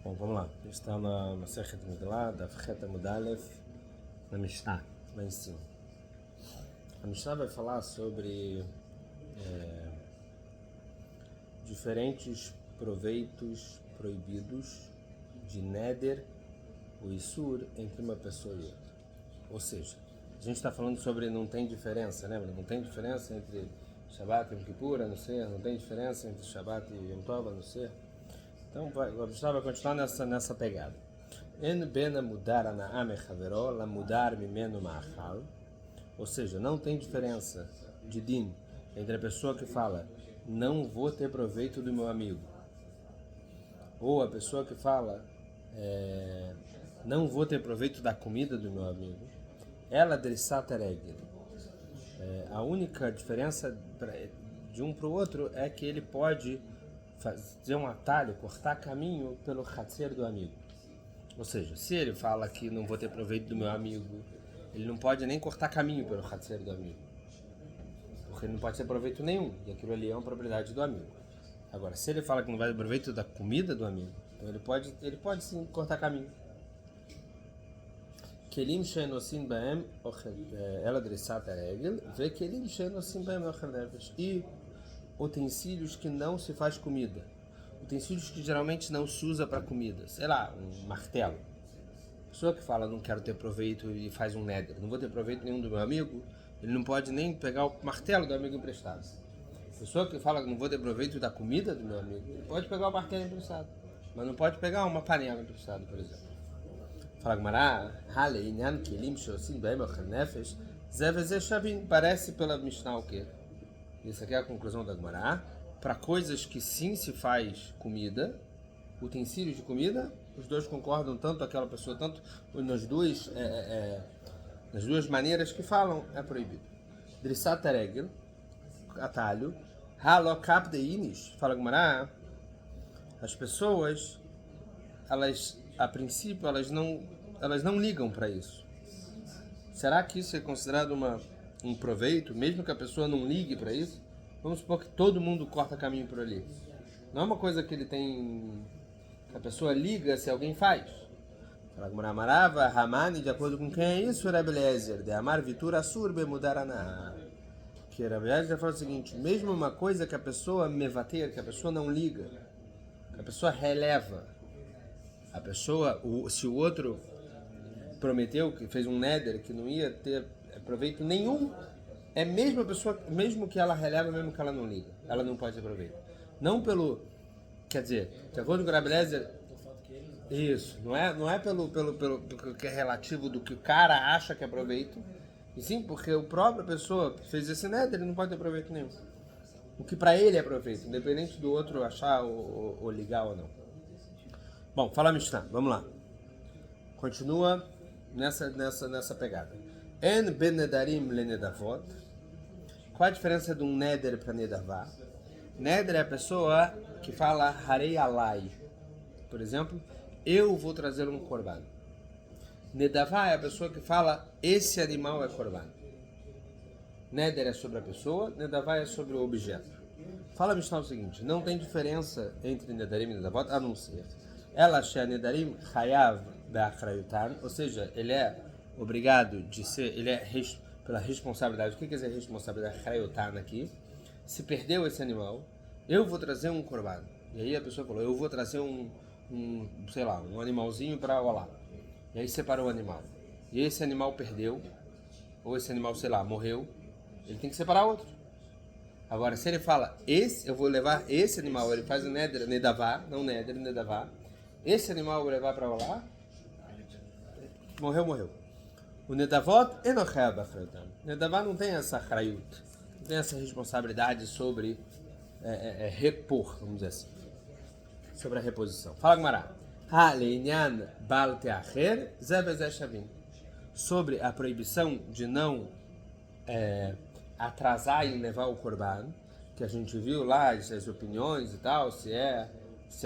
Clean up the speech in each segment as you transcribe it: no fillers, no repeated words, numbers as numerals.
Bom, vamos lá. A gente está na Masechet Megillah, da Fecheta Mudalef, na Mishnah, lá em cima. A Mishnah vai falar sobre diferentes proveitos proibidos de Neder, o Isur, entre uma pessoa e outra. Ou seja, a gente está falando sobre não tem diferença, lembra? Não tem diferença entre Shabbat e Yom Kippur, a não ser, não tem diferença entre Shabbat e Yom Tov, a não ser. Então a Mishnah vai continuar nessa pegada. En bena mudar ana'ame chaveró, la mudar mimeno ma'achal. Ou seja, não tem diferença de din entre a pessoa que fala não vou ter proveito do meu amigo, ou a pessoa que fala não vou ter proveito da comida do meu amigo. Ela drissat regel. A única diferença de um para o outro é que ele pode fazer um atalho, cortar caminho pelo chatzer do amigo. Ou seja, se ele fala que não vou ter proveito do meu amigo, ele não pode nem cortar caminho pelo chatzer do amigo, porque ele não pode ter proveito nenhum, e aquilo ali é uma propriedade do amigo. Agora, se ele fala que não vai ter proveito da comida do amigo, então ele pode sim cortar caminho. Kelim she'enosim ba'em ela drissat regel, ve kelim she'enosim ba'em ochel nefesh. E utensílios que não se faz comida, utensílios que geralmente não se usa para comida, sei lá, um martelo. A pessoa que fala não quero ter proveito e faz um neder, não vou ter proveito nenhum do meu amigo, ele não pode nem pegar o martelo do amigo emprestado. A pessoa que fala que não vou ter proveito da comida do meu amigo, ele pode pegar o martelo emprestado, mas não pode pegar uma panela emprestada, por exemplo. Fala Gmará, parece pela Mishnah o quê? Isso aqui é a conclusão da Gmará. Para coisas que sim se faz comida, utensílios de comida, os dois concordam, tanto aquela pessoa, tanto nas duas maneiras que falam, é proibido. Drissat regel, atalho. Halokap de inis, fala Gmará, as pessoas, elas, a princípio, elas não ligam para isso. Será que isso é considerado um proveito, mesmo que a pessoa não ligue para isso? Vamos supor que todo mundo corta caminho por ali. Não é uma coisa que ele tem, que a pessoa liga se alguém faz. Fala Gmará, Marava, Ramani, de acordo com quem é isso, Rebbe Eliezer, de amar vitura surbe mudar aná. Que Rebbe Eliezer fala o seguinte, mesmo uma coisa que a pessoa mevater, que a pessoa não liga, que a pessoa releva, a pessoa, se o outro prometeu, que fez um neder, que não ia ter proveito nenhum, é mesmo a pessoa, mesmo que ela releva, mesmo que ela não liga, ela não pode ter proveito. Não pelo, quer dizer, de acordo com o Rebbe Eliezer, isso, não é pelo que é relativo do que o cara acha que é proveito, e sim porque a própria pessoa que fez esse neder, ele não pode ter proveito nenhum. O que para ele é proveito, independente do outro achar ou ligar ou não. Bom, fala Mishnah, vamos lá. Continua nessa pegada. En ben nedarim le nedavot. Qual a diferença de um neder para nedavá? Neder é a pessoa que fala harei alai. Por exemplo, eu vou trazer um korban. Nedavá é a pessoa que fala esse animal é korban. Neder é sobre a pessoa, nedavá é sobre o objeto. Fala Mishnah o seguinte, não tem diferença entre nedarim e nedavot, a não ser ela shea nedarim chayav be'achrayutan, ou seja, ele é obrigado de ser, ele é pela responsabilidade. O que quer dizer responsabilidade? Achrayutan aqui. Se perdeu esse animal, eu vou trazer um korban. E aí a pessoa falou, eu vou trazer sei lá, um animalzinho para olá. E aí separou o animal. E esse animal perdeu, ou esse animal, sei lá, morreu, ele tem que separar outro. Agora, se ele fala, eu vou levar esse animal, ele faz o neder, nedavá, não neder, nedavá, esse animal eu vou levar para olá, morreu. O nedavot enochel b'achrayutan. Nedavá não tem essa achrayut, não tem essa responsabilidade sobre repor, vamos dizer assim, sobre a reposição. Fala Gmará. Ha-leinyan bal te'acher ze beze shavim. Sobre a proibição de não atrasar em levar o korban, que a gente viu lá, as opiniões e tal, se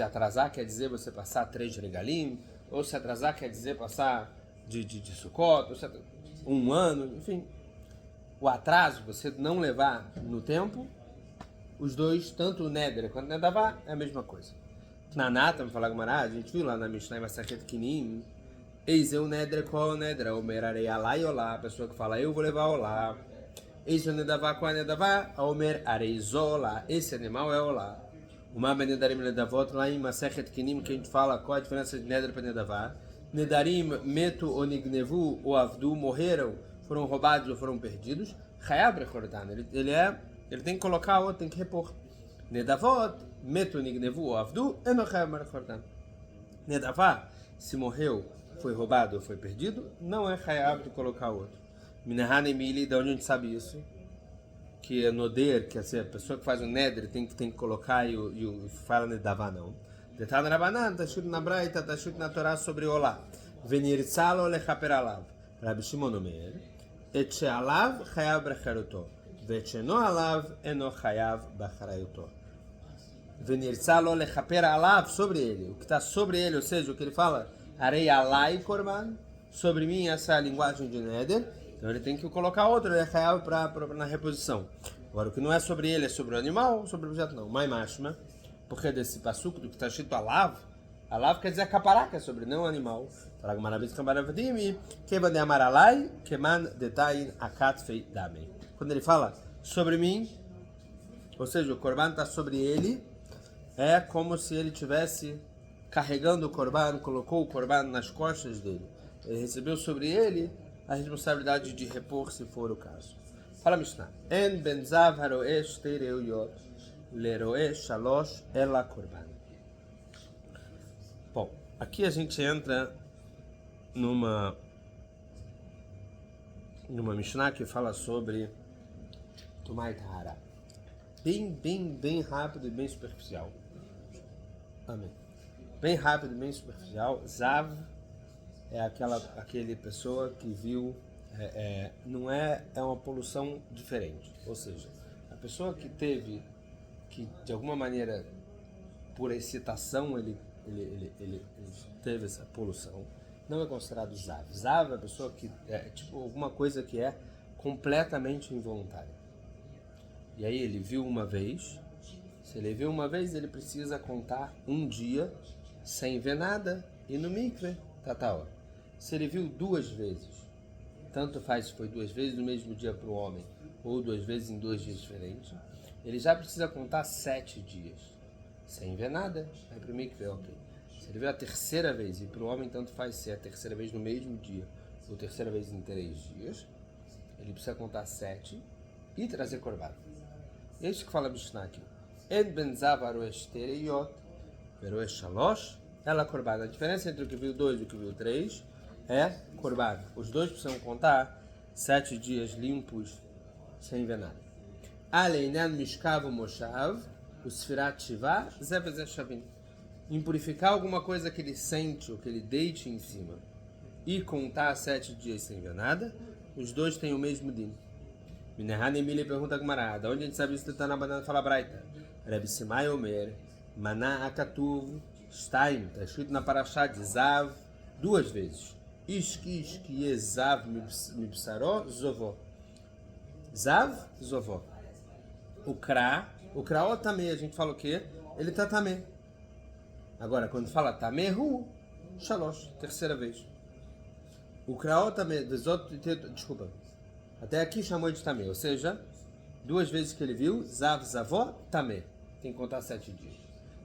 atrasar quer dizer você passar 3 regalim, ou se atrasar quer dizer passar de Sukkot, um ano, enfim. O atraso, você não levar no tempo, os dois, tanto o neder quanto o nedavá, é a mesma coisa. Tnanatam, fala Gmará, a gente viu lá na Mishnah Masachet Kinim, eis eu nedre qual nedra, o merarei alá e olá, a pessoa que fala eu vou levar olá. Eis o nedavá qual nedavá, a omer areizola, esse animal é olá. Uma benedarim nedavot, lá em Masachet Kinim, que a gente fala qual a diferença de nedra para nedavá. Nedarim, metu ou nignevu ou avdu, morreram, foram roubados ou foram perdidos. Chayab recordar, ele tem que colocar outro, tem que repor. Nedavot, metu nignevu ou avdu, eno chayab recordar. Nedavá, se morreu, foi roubado ou foi perdido, não é chayab de colocar outro. Minahane mili, de onde a gente sabe isso? Que é noder, que assim, a pessoa que faz o neder tem que colocar e fala nedavá não. Detalhe na Rabanan, está escrito na Braita, está escrito na Torá sobre olá. Venirtzalo lechaper alav. Rabbi Shimon Omer, et she'alav chayav b'charuto, ve'et she'no alav eno chayav b'charuto. Venirtzalo lechaper alav, sobre ele. O que está sobre ele, ou seja, o que ele fala, arei alai korban, sobre mim, essa é a linguagem de neder. Então ele tem que colocar outro, ele é chayav na reposição. Agora, o que não é sobre ele, é sobre o animal, sobre o objeto não. Mai mashma. Porque desse passuco do que está escrito alav quer dizer acaparar, que é sobre não animal. Quando ele fala sobre mim, ou seja, o korban está sobre ele, é como se ele estivesse carregando o korban, colocou o korban nas costas dele. Ele recebeu sobre ele a responsabilidade de repor, se for o caso. Fala Mishnah. En benzav haroesh tereuyot. Leroe Shalosh Ela Korban. Bom, aqui a gente entra numa Mishnah que fala sobre Tumai Tahara. Bem rápido e bem superficial. Amém. Bem rápido e bem superficial. Zav é aquele pessoa que viu, não é uma poluição diferente. Ou seja, a pessoa que teve que de alguma maneira por excitação ele teve essa poluição, não é considerado zav. Zav é a pessoa que é tipo alguma coisa que é completamente involuntária. E aí ele viu uma vez, se ele viu uma vez, ele precisa contar um dia sem ver nada e no mikve, tá hora. Se ele viu 2 vezes, tanto faz se foi 2 vezes no mesmo dia para o homem ou 2 vezes em 2 dias diferentes, ele já precisa contar 7 dias, sem ver nada, aí para o mikve, ok. Se ele viu a 3ª vez, e para o homem tanto faz se é a 3ª vez no mesmo dia, ou 3ª vez em 3 dias, ele precisa contar 7 e trazer korban. É isso que fala Mishnah aqui. En benzav aroesh tereyot, veroesh shalosh, ela korban. A diferença entre o que viu 2 e o que viu 3 é korban. Os 2 precisam contar 7 dias limpos, sem ver nada. Aleinan mishkav moshav, o sfirat shivah, zevez shavim. Impurificar alguma coisa que ele sente ou que ele deite em cima e contar 7 dias sem ver nada, os 2 têm o mesmo din. Minahane Emília pergunta a Gmará, da onde a gente sabe isso que está na banana fala braita? Rebbe Simai Omer, Maná Akatuv, Stein, está escrito na Parashá de Zav 2 vezes. Ishkish ki Zav mipsaró zovó. Zav, zovó. O Kra tamé, a gente fala o quê? Ele está tamé. Agora, quando fala tamé, shalosh, 3ª vez. O Kra tamé, desculpa. Até aqui chamou de tamé, ou seja, 2 vezes que ele viu, zav, zavó, tamé. Tem que contar 7 dias.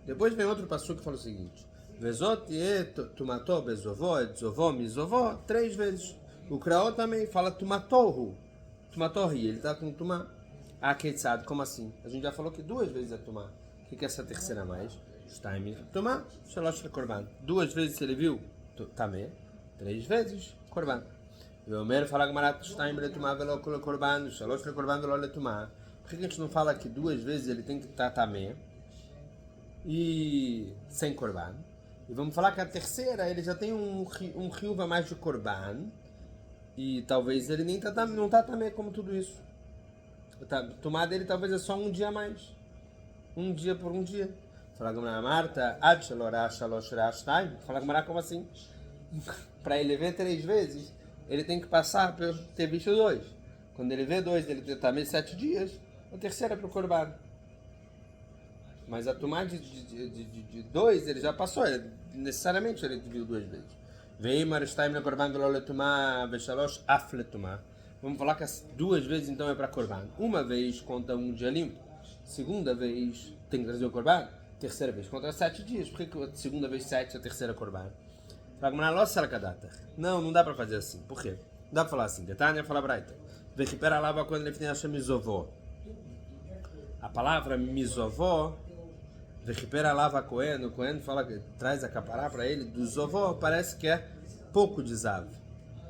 Depois vem outro passuco que fala o seguinte: vezot e tumató bezovó, etzovó, mizovó, 3 vezes. O Kra também fala tumatorru. Tumatorri, ele está com tumá. Ah, quem sabe, como assim? A gente já falou que 2 vezes é tumá. O que é essa 3ª mais? Shtaim tumá, shalosh korban. 2 vezes ele viu, tamé. 3 vezes, korban. O Omer fala que Shtaim letumá velo korban, shalosh korban velo letumá. Por que a gente não fala que 2 vezes ele tem que estar tamé e sem korban? E vamos falar que a 3ª ele já tem um rio a mais de korban e talvez ele nem não está tamé como tudo isso. A tomada dele talvez é só um dia a mais. Um dia por um dia. Fala com a Marta, ad shalorá shalosh rashtaim. Fala com a como assim? Para ele ver 3 vezes, ele tem que passar por ter visto 2. Quando ele vê 2, ele tem tamé 7 dias. A 3ª é para o korban. Mas a tumá de 2, ele já passou, necessariamente ele viu 2 vezes. Veio Maristime na Corban do Loletumá, Veshalosh Afletumá. Vamos falar que as 2 vezes então é para Corban. Uma vez conta um dia limpo, segunda vez tem que trazer o Corban, terceira vez conta 7 dias. Por que a segunda vez 7 a terceira Corban? Não, não dá para fazer assim. Por quê? Não dá para falar assim. Detânia fala Braita. Vechipera lava quando ele tem mizovó. A palavra mizovó, vechipera lava Cohen, o Cohen fala que traz a capará para ele, do zovó parece que é pouco de zav.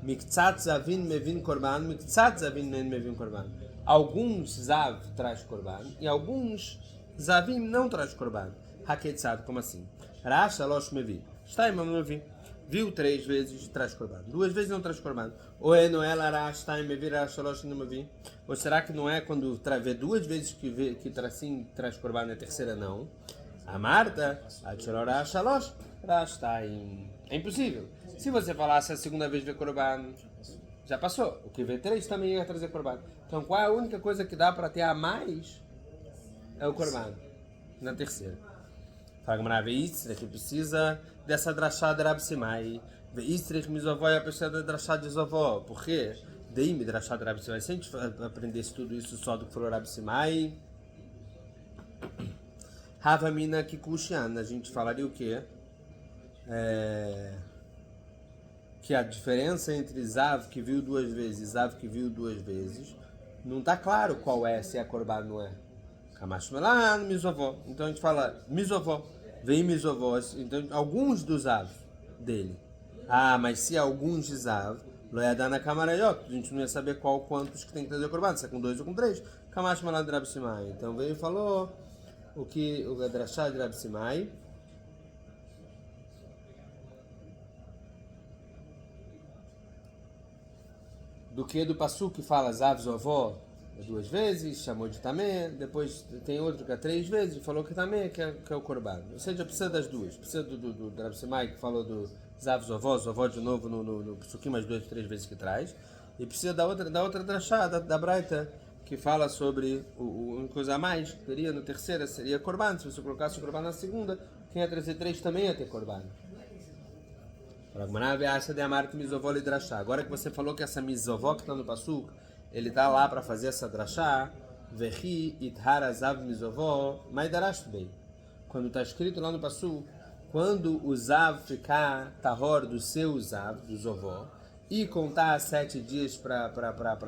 Miktzat zavin mevin korban, miktzat zavin mevin korban. Alguns zav traz korban e alguns zavim não traz korban. Haketzat, como assim? Rasha losh mevi. Está em mevi. Viu 3 vezes, traz korban. 2 vezes não traz korban. Ou é não é larash, está em mevi, rasha losh não mevi. Ou será que não é quando vê 2 vezes que traz korban e a terceira não? A Marta, a Tchororá Shalosh, Rashtaim. É impossível. Se você falasse a segunda vez ver Korban, já passou. O que vê 3 também ia trazer Korban. Então qual é a única coisa que dá para ter a mais? É o Korban. Na terceira. Fala que Maravitzrech, que precisa dessa drachá de Rabi Simai. Veistrech Mizovó é a pessoa da drachá de Zovó. Por quê? Deime drachá de Rabi Simai. Se a gente aprendesse tudo isso só do que falou Rabi Simai, Havamina Kikushian, a gente falaria o quê? Que a diferença entre Zav que viu 2 vezes e Zav que viu 2 vezes, não está claro qual é, se é Korban ou não é. Kamashmelan, Mizovó. Então a gente fala Mizovó, vem Mizovó. Então alguns dos Zav dele. Ah, mas se alguns de Zav, Loyadana Kamarayot, a gente não ia saber quantos que tem que trazer Korban, se é com 2 ou com 3. Kamashmelan Rabi Simai. Então veio e falou o Drashá de Rabi Simai. Do que do Passuque que fala Zav Zovó 2 vezes, chamou de Tamé, depois tem outro que é 3 vezes, falou que Tamé que é o Korban. Ou seja, precisa das duas. Precisa do Rabi Simai que falou do Zav Zovó, Zovó de novo no Passuque mais 2, 3 vezes que traz. E precisa da outra Drashá, da Braita, que fala sobre uma coisa a mais, que teria na terceira, seria Korban. Se você colocasse o Korban na segunda, quem ia trazer 3 também ia ter Korban. Agora que você falou que essa mizovó que está no Pasuk, ele está lá para fazer essa drachá, vehi ithar azav mizovó, maidarash bem. Quando está escrito lá no Pasuk, quando o zav ficar tahor do seu zav, do zovó, e contar 7 dias para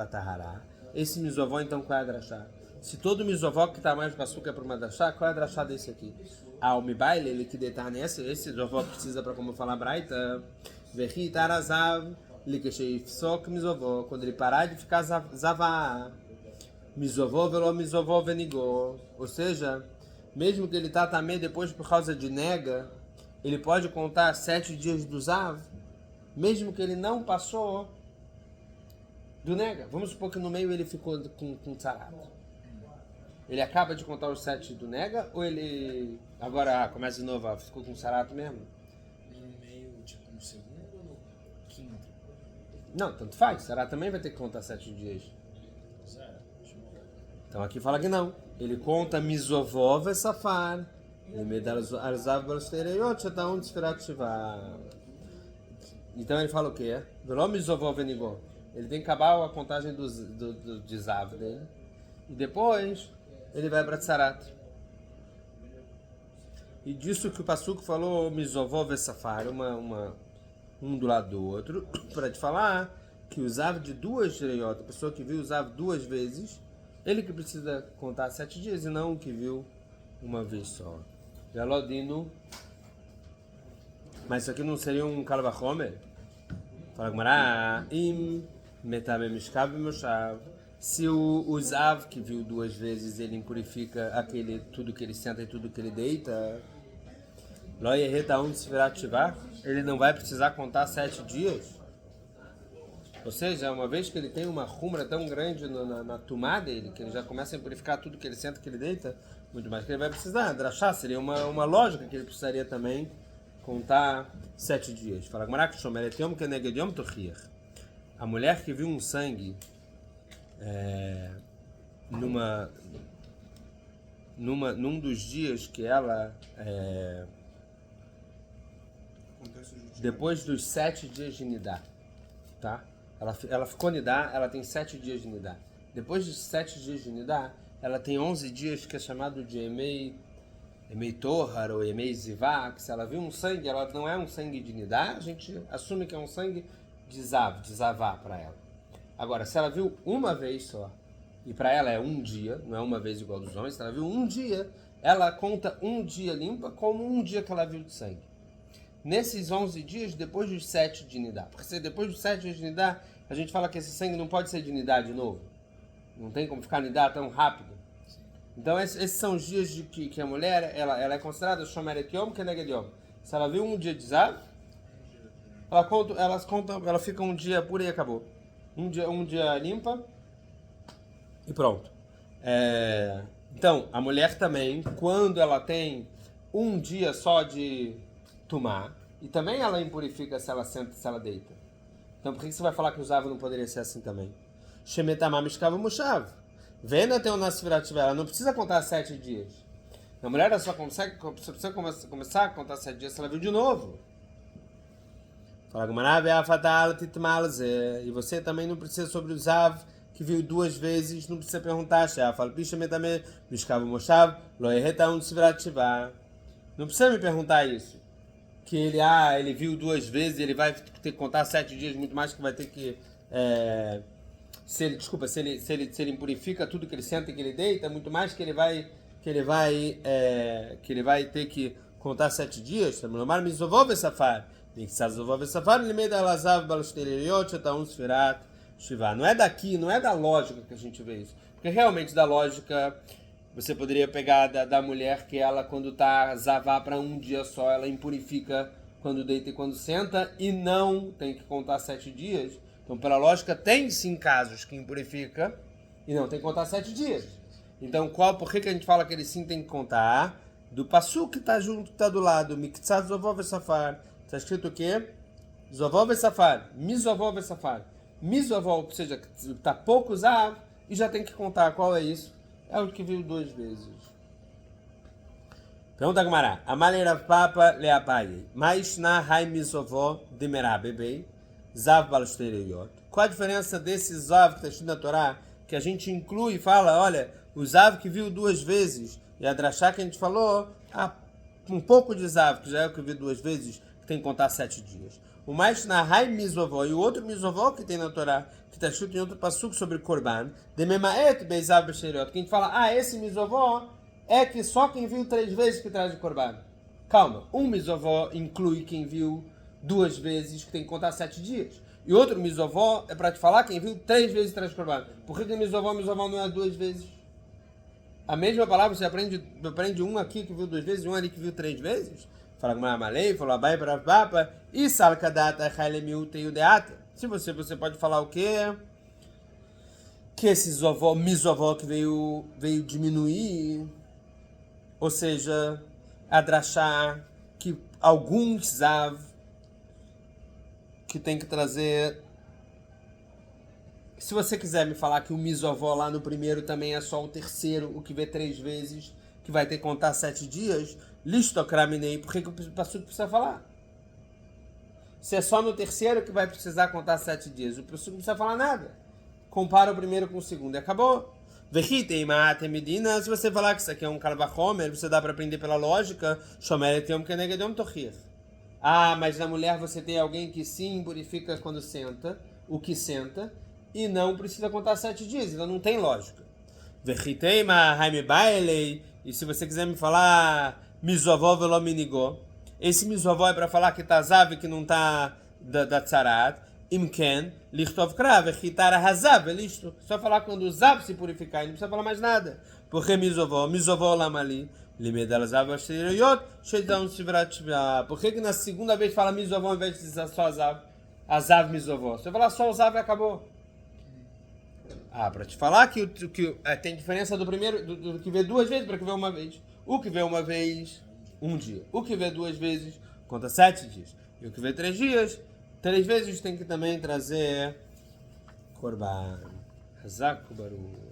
tahará, esse mizovó então qual é a drachá? Se todo mizovó que está mais no Pasuk é para uma drachá, qual é a drachá desse aqui? O mibaile, ele que detar nessa, esse zovó precisa para como falar braita, vehi tarazav, likeshefsok mizovó, quando ele parar de ficar zavá, mizovó velo mizovó venigó, ou seja, mesmo que ele tá também depois por causa de nega, ele pode contar 7 dias do zav, mesmo que ele não passou do nega. Vamos supor que no meio ele ficou com tzarato. Ele acaba de contar os 7 do nega ou ele agora começa de novo, ficou com sarato mesmo? No meio, tipo, no segundo ou no quinto? Não, tanto faz. Sarato também vai ter que contar 7 dias. Zero. Então aqui fala que não. Ele conta mizovó ve safar. Arzav balstereyot shataun tzfirat shiva. Então ele fala o quê? Veló mizovó venigó. Ele tem que acabar a contagem de zav dele. E depois ele vai para Tzarat. E disso que o Passuco falou, Mizovó Vessafar, um do lado do outro, para te falar que o Zav de 2 Shreiot, a pessoa que viu o Zav 2 vezes, ele que precisa contar 7 dias e não o que viu uma vez só. Velodino. Mas isso aqui não seria um Kalvachomer? Fala Gmará, Im Metabe Mishkav Moshav. Se o Zav que viu 2 vezes ele impurifica tudo que ele senta e tudo que ele deita, ele não vai precisar contar 7 dias. Ou seja, uma vez que ele tem uma rumra tão grande na tumá dele, que ele já começa a impurificar tudo que ele senta e que ele deita, muito mais que ele vai precisar. Drachá seria uma lógica que ele precisaria também contar 7 dias. Fala, a mulher que viu um sangue num dos dias que ela, depois dos 7 dias de Nidá, tá? Ela ficou Nidá, ela tem 7 dias de Nidá. Depois dos 7 dias de Nidá, ela tem 11 dias que é chamado de Emei Torhar ou Emei Zivá, que se ela viu um sangue, ela não é um sangue de Nidá, a gente assume que é um sangue de Zavá para ela. Agora, se ela viu uma vez só, e para ela é um dia, não é uma vez igual dos homens, se ela viu um dia, ela conta um dia limpa como um dia que ela viu de sangue. Nesses 11 dias, depois dos 7 de Nidá. Porque se depois dos 7 dias de Nidá, a gente fala que esse sangue não pode ser de Nidá de novo. Não tem como ficar Nidá tão rápido. Então esses são os dias de que a mulher, ela é considerada Shomeret Yom Keneged Yom. Se ela viu um dia de Zav, ela fica um dia pura e acabou. Um dia limpa e pronto. Então, a mulher também, quando ela tem um dia só de Tumá, e também ela impurifica se ela senta, se ela deita. Então, por que você vai falar que o Zav não poderia ser assim também? Shemetamá Mishkav Mushav. Vendo até o Nasfirat, ela não precisa contar 7 dias. A mulher ela só precisa começar a contar 7 dias se ela viu de novo. Fala e você também não precisa sobre o Zav que viu 2 vezes, não precisa perguntar. Não precisa me perguntar isso. Que ele viu 2 vezes, ele vai ter que contar 7 dias, muito mais que vai ter que... Se ele impurifica tudo que ele senta e que ele deita, muito mais que ele vai ter que contar 7 dias. Não é daqui, não é da lógica que a gente vê isso. Porque realmente da lógica você poderia pegar da mulher que ela, quando está zavá para um dia só, ela impurifica quando deita e quando senta e não tem que contar 7 dias. Então, pela lógica, tem sim casos que impurifica e não tem que contar 7 dias. Então, por que a gente fala que ele sim tem que contar? Do passu que está junto, que está do lado, Miktsat Zovov Safar. Está escrito o quê? Zovov Safar, Mizovov Safar. Mizovov, ou seja, está pouco zav e já tem que contar. Qual é isso? É o que viu 2 vezes. Pergunta Gumará. Amale Rav Papa Leapaye. Mais na Hai Mizovó de Merabebei. Zav Balashtereyot. Qual a diferença desse Zav que está escrito na Torá, que a gente inclui e fala, olha, o Zav que viu 2 vezes, e a Drashá que a gente falou, um pouco de Zav, que já é o que viu 2 vezes, que tem que contar 7 dias. O mais na Hai Mizovó, e o outro Mizovó que tem na Torá, que está escrito em outro passuco sobre Korban, de Memaet Beisav Balashtereyot, que a gente fala, esse Mizovó é que só quem viu 3 vezes que traz de Korban. Calma, um Mizovó inclui quem viu 2 vezes, que tem que contar 7 dias. E outro Mizovó é para te falar quem viu 3 vezes traz Korban. Por que Mizovó não é 2 vezes? A mesma palavra, você aprende um aqui que viu 2 vezes e um ali que viu 3 vezes? Fala com a Malei, falou Abai para Papa, e Salkadata Hailemiute e Udeata. Se você pode falar o quê? Que esse Mizovó que veio diminuir, ou seja, adrachar que alguns Zav que tem que trazer. Se você quiser me falar que o Mizovó lá no primeiro também é só o terceiro, o que vê 3 vezes, que vai ter que contar 7 dias, listocraminei, por que o passuco precisa falar? Se é só no terceiro que vai precisar contar 7 dias, o passuco não precisa falar nada. Compara o primeiro com o segundo e acabou. Medina, se você falar que isso aqui é um Kalvachomer, você dá para aprender pela lógica, mas na mulher você tem alguém que sim purifica quando senta, o que senta, e não precisa contar 7 dias, então não tem lógica. E se você quiser me falar Mizovó velo minigó, esse Mizovó é para falar que tá zav, que não tá da tzarat, imken, lichtov krav, chitar hazav, listo. Só falar quando o zav se purificar, e não precisa falar mais nada. Porque Mizovó lamali, limedal zav ashteriyot, sheidão sivrat. Por que na segunda vez fala Mizovó ao invés de dizer só Azav Mizovó? Você fala só o zav e acabou. Para te falar que tem diferença do primeiro, do que vê 2 vezes para que vê uma vez. O que vê uma vez, 1 dia. O que vê 2 vezes, conta 7 dias. E o que vê 3 dias, 3 vezes tem que também trazer Korban. Hazak Baruch.